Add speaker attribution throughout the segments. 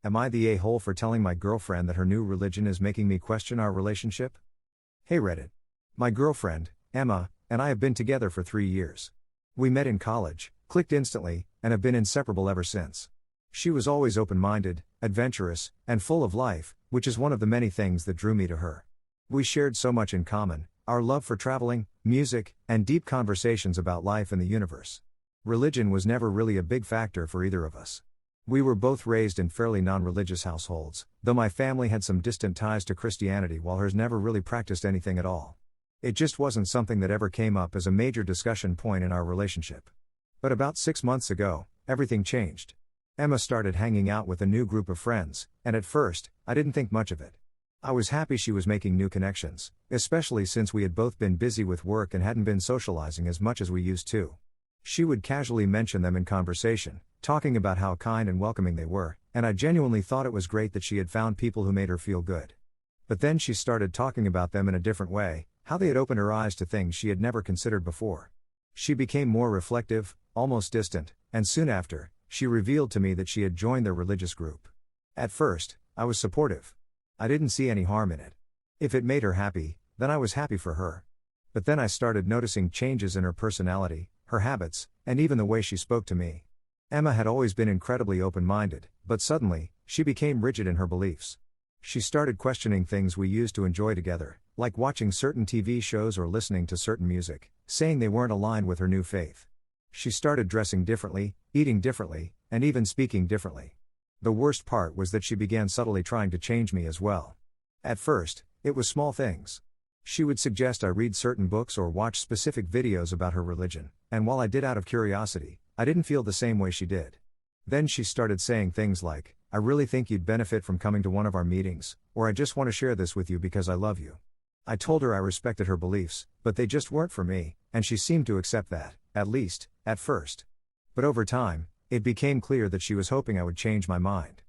Speaker 1: Am I the a-hole for telling my girlfriend that her new religion is making me question our relationship? Hey Reddit. My girlfriend, Emma, and I have been together for 3 years. We met in college, clicked instantly, and have been inseparable ever since. She was always open-minded, adventurous, and full of life, which is one of the many things that drew me to her. We shared so much in common, our love for traveling, music, and deep conversations about life and the universe. Religion was never really a big factor for either of us. We were both raised in fairly non-religious households, though my family had some distant ties to Christianity while hers never really practiced anything at all. It just wasn't something that ever came up as a major discussion point in our relationship. But about 6 months ago, everything changed. Emma started hanging out with a new group of friends, and at first, I didn't think much of it. I was happy she was making new connections, especially since we had both been busy with work and hadn't been socializing as much as we used to. She would casually mention them in conversation, talking about how kind and welcoming they were, and I genuinely thought it was great that she had found people who made her feel good. But then she started talking about them in a different way, how they had opened her eyes to things she had never considered before. She became more reflective, almost distant, and soon after, she revealed to me that she had joined their religious group. At first, I was supportive. I didn't see any harm in it. If it made her happy, then I was happy for her. But then I started noticing changes in her personality, her habits, and even the way she spoke to me. Emma had always been incredibly open-minded, but suddenly, she became rigid in her beliefs. She started questioning things we used to enjoy together, like watching certain TV shows or listening to certain music, saying they weren't aligned with her new faith. She started dressing differently, eating differently, and even speaking differently. The worst part was that she began subtly trying to change me as well. At first, it was small things. She would suggest I read certain books or watch specific videos about her religion, and while I did out of curiosity, I didn't feel the same way she did. Then she started saying things like, "I really think you'd benefit from coming to one of our meetings," or "I just want to share this with you because I love you." I told her I respected her beliefs, but they just weren't for me, and she seemed to accept that, at least, at first. But over time, it became clear that she was hoping I would change my mind.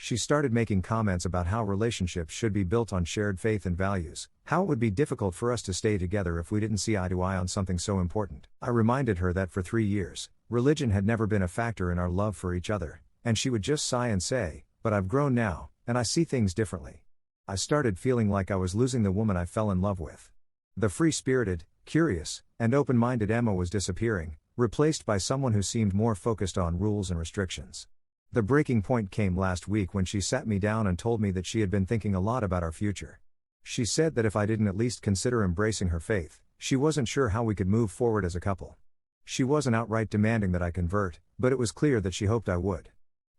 Speaker 1: She started making comments about how relationships should be built on shared faith and values, how it would be difficult for us to stay together if we didn't see eye to eye on something so important. I reminded her that for 3 years, religion had never been a factor in our love for each other, and she would just sigh and say, "But I've grown now, and I see things differently." I started feeling like I was losing the woman I fell in love with. The free-spirited, curious, and open-minded Emma was disappearing, replaced by someone who seemed more focused on rules and restrictions. The breaking point came last week when she sat me down and told me that she had been thinking a lot about our future. She said that if I didn't at least consider embracing her faith, she wasn't sure how we could move forward as a couple. She wasn't outright demanding that I convert, but it was clear that she hoped I would.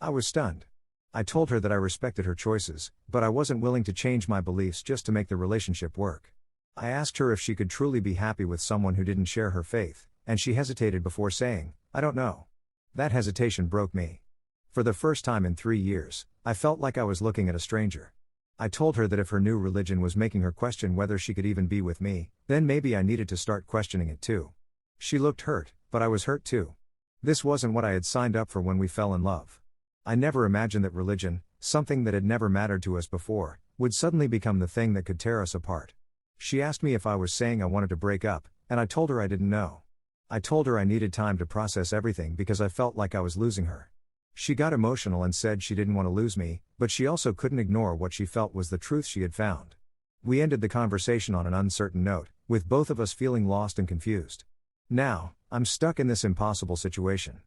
Speaker 1: I was stunned. I told her that I respected her choices, but I wasn't willing to change my beliefs just to make the relationship work. I asked her if she could truly be happy with someone who didn't share her faith, and she hesitated before saying, "I don't know." That hesitation broke me. For the first time in 3 years, I felt like I was looking at a stranger. I told her that if her new religion was making her question whether she could even be with me, then maybe I needed to start questioning it too. She looked hurt, but I was hurt too. This wasn't what I had signed up for when we fell in love. I never imagined that religion, something that had never mattered to us before, would suddenly become the thing that could tear us apart. She asked me if I was saying I wanted to break up, and I told her I didn't know. I told her I needed time to process everything because I felt like I was losing her. She got emotional and said she didn't want to lose me, but she also couldn't ignore what she felt was the truth she had found. We ended the conversation on an uncertain note, with both of us feeling lost and confused. Now, I'm stuck in this impossible situation.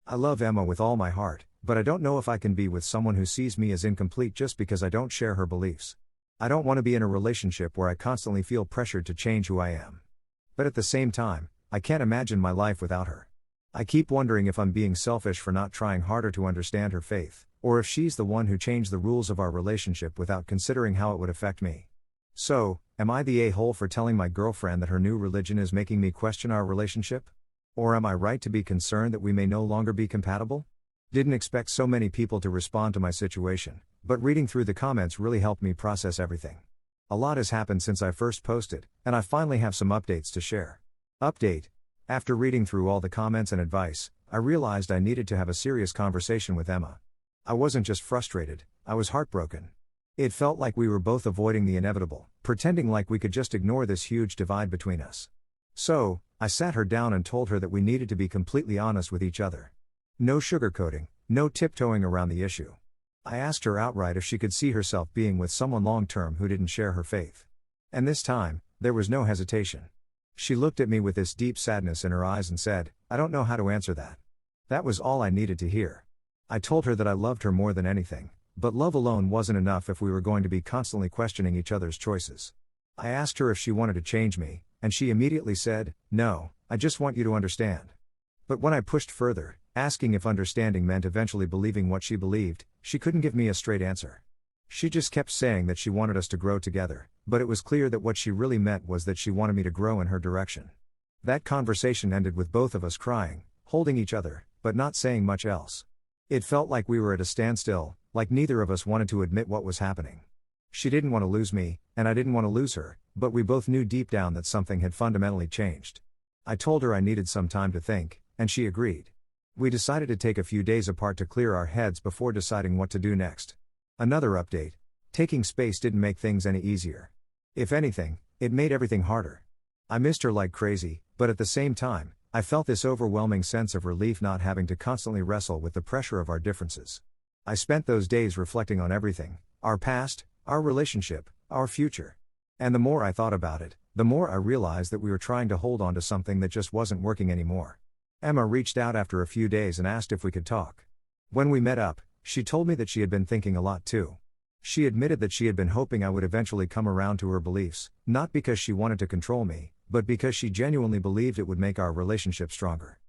Speaker 1: I love Emma with all my heart, but I don't know if I can be with someone who sees me as incomplete just because I don't share her beliefs. I don't want to be in a relationship where I constantly feel pressured to change who I am. But at the same time, I can't imagine my life without her. I keep wondering if I'm being selfish for not trying harder to understand her faith, or if she's the one who changed the rules of our relationship without considering how it would affect me. So, am I the a-hole for telling my girlfriend that her new religion is making me question our relationship? Or am I right to be concerned that we may no longer be compatible? Didn't expect so many people to respond to my situation, but reading through the comments really helped me process everything. A lot has happened since I first posted, and I finally have some updates to share. Update. After reading through all the comments and advice, I realized I needed to have a serious conversation with Emma. I wasn't just frustrated, I was heartbroken. It felt like we were both avoiding the inevitable, pretending like we could just ignore this huge divide between us. So, I sat her down and told her that we needed to be completely honest with each other. No sugarcoating, no tiptoeing around the issue. I asked her outright if she could see herself being with someone long-term who didn't share her faith. And this time, there was no hesitation. She looked at me with this deep sadness in her eyes and said, "I don't know how to answer that." That was all I needed to hear. I told her that I loved her more than anything, but love alone wasn't enough if we were going to be constantly questioning each other's choices. I asked her if she wanted to change me, and she immediately said, "No, I just want you to understand." But when I pushed further, asking if understanding meant eventually believing what she believed, she couldn't give me a straight answer. She just kept saying that she wanted us to grow together, but it was clear that what she really meant was that she wanted me to grow in her direction. That conversation ended with both of us crying, holding each other, but not saying much else. It felt like we were at a standstill, like neither of us wanted to admit what was happening. She didn't want to lose me, and I didn't want to lose her, but we both knew deep down that something had fundamentally changed. I told her I needed some time to think, and she agreed. We decided to take a few days apart to clear our heads before deciding what to do next. Another update. Taking space didn't make things any easier. If anything, it made everything harder. I missed her like crazy, but at the same time, I felt this overwhelming sense of relief not having to constantly wrestle with the pressure of our differences. I spent those days reflecting on everything, our past, our relationship, our future. And the more I thought about it, the more I realized that we were trying to hold on to something that just wasn't working anymore. Emma reached out after a few days and asked if we could talk. When we met up, she told me that she had been thinking a lot too. She admitted that she had been hoping I would eventually come around to her beliefs, not because she wanted to control me, but because she genuinely believed it would make our relationship stronger.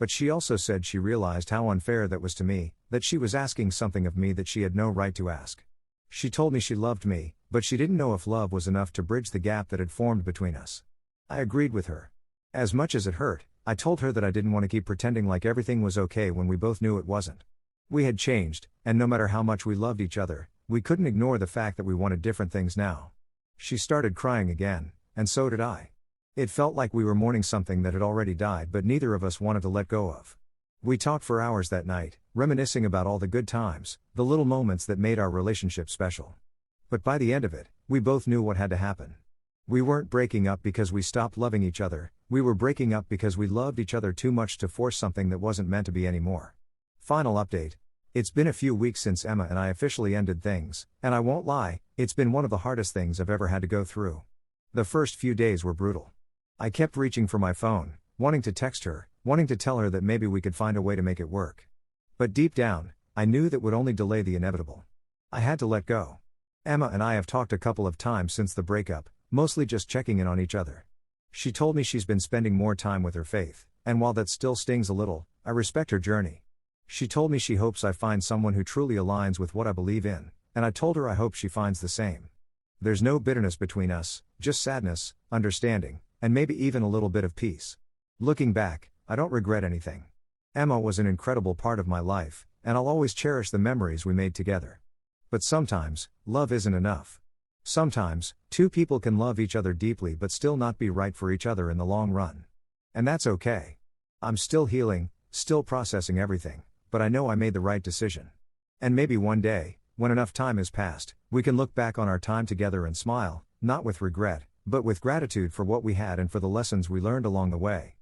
Speaker 1: But she also said she realized how unfair that was to me, that she was asking something of me that she had no right to ask. She told me she loved me, but she didn't know if love was enough to bridge the gap that had formed between us. I agreed with her. As much as it hurt, I told her that I didn't want to keep pretending like everything was okay when we both knew it wasn't. We had changed, and no matter how much we loved each other, we couldn't ignore the fact that we wanted different things now. She started crying again, and so did I. It felt like we were mourning something that had already died but neither of us wanted to let go of. We talked for hours that night, reminiscing about all the good times, the little moments that made our relationship special. But by the end of it, we both knew what had to happen. We weren't breaking up because we stopped loving each other, we were breaking up because we loved each other too much to force something that wasn't meant to be anymore. Final update. It's been a few weeks since Emma and I officially ended things, and I won't lie, it's been one of the hardest things I've ever had to go through. The first few days were brutal. I kept reaching for my phone, wanting to text her, wanting to tell her that maybe we could find a way to make it work. But deep down, I knew that would only delay the inevitable. I had to let go. Emma and I have talked a couple of times since the breakup, mostly just checking in on each other. She told me she's been spending more time with her faith, and while that still stings a little, I respect her journey. She told me she hopes I find someone who truly aligns with what I believe in, and I told her I hope she finds the same. There's no bitterness between us, just sadness, understanding, and maybe even a little bit of peace. Looking back, I don't regret anything. Emma was an incredible part of my life, and I'll always cherish the memories we made together. But sometimes, love isn't enough. Sometimes, two people can love each other deeply but still not be right for each other in the long run. And that's okay. I'm still healing, still processing everything, but I know I made the right decision. And maybe one day, when enough time has passed, we can look back on our time together and smile, not with regret, but with gratitude for what we had and for the lessons we learned along the way.